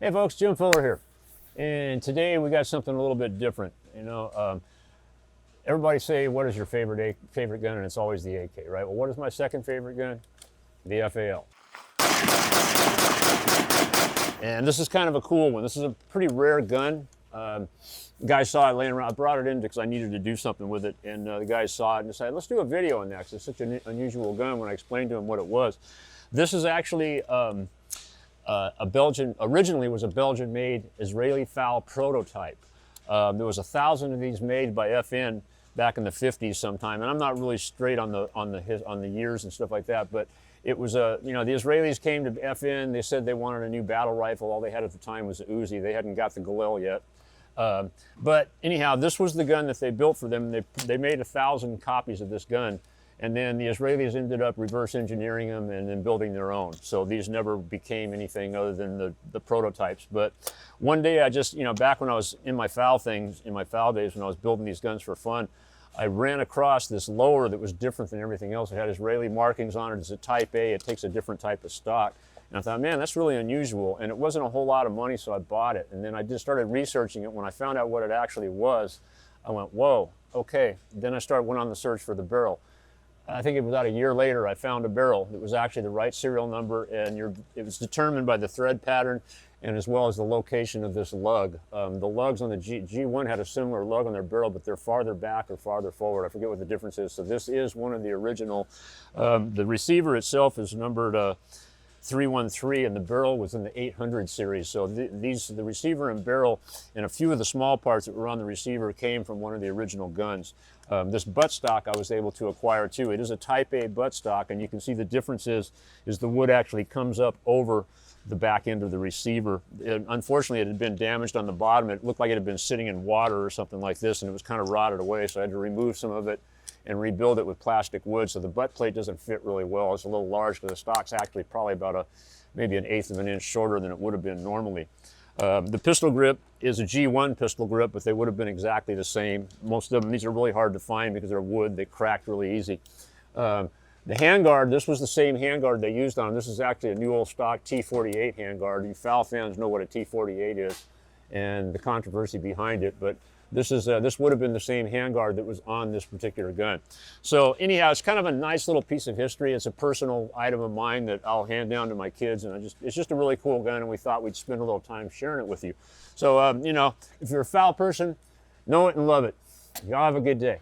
Hey folks, Jim Fuller here. And today we got something a little bit different. Everybody say, what is your favorite gun? And it's always the AK, right? Well, what is my second favorite gun? The FAL. And this is kind of a cool one. This is a pretty rare gun. Guy saw it laying around. I brought it in because I needed to do something with it. And the guy saw it and decided, let's do a video on that because it's such an unusual gun when I explained to him what it was. This is actually originally was a Belgian-made Israeli FAL prototype. There was 1,000 of these made by FN back in the 50s sometime, and I'm not really straight on the years and stuff like that, but it was the Israelis came to FN. They said they wanted a new battle rifle. All they had at the time was the Uzi. They hadn't got the Galil yet. But anyhow, this was the gun that they built for them. They made 1,000 copies of this gun. And then the Israelis ended up reverse engineering them and then building their own. So these never became anything other than the prototypes. But one day I just, back when I was in my FAL days, when I was building these guns for fun, I ran across this lower that was different than everything else. It had Israeli markings on it. It's a Type A. It takes a different type of stock. And I thought, man, that's really unusual. And it wasn't a whole lot of money, so I bought it. And then I just started researching it. When I found out what it actually was, I went, whoa, okay. Then I went on the search for the barrel. I think it was about a year later, I found a barrel that was actually the right serial number, and it was determined by the thread pattern and as well as the location of this lug. The lugs on the G1 had a similar lug on their barrel, but they're farther back or farther forward. I forget what the difference is. So this is one of the original. The receiver itself is numbered 313, and the barrel was in the 800 series. So the receiver and barrel and a few of the small parts that were on the receiver came from one of the original guns. This buttstock I was able to acquire too. It is a Type A buttstock, and you can see the difference is the wood actually comes up over the back end of the receiver. Unfortunately, it had been damaged on the bottom. It looked like it had been sitting in water or something like this, and it was kind of rotted away, so I had to remove some of it and rebuild it with plastic wood. So the butt plate doesn't fit really well. It's a little large because the stock's actually probably about maybe 1/8 of an inch shorter than it would have been normally. The pistol grip is a G1 pistol grip, but they would have been exactly the same. Most of them, these are really hard to find because they're wood. They cracked really easy. The handguard, this was the same handguard they used on them. This is actually a new old stock T48 handguard. You FAL fans know what a T48 is and the controversy behind it, but this would have been the same handguard that was on this particular gun. So anyhow, it's kind of a nice little piece of history. It's a personal item of mine that I'll hand down to my kids, and it's just a really cool gun, and we thought we'd spend a little time sharing it with you. So, if you're a FAL person, know it and love it. Y'all have a good day.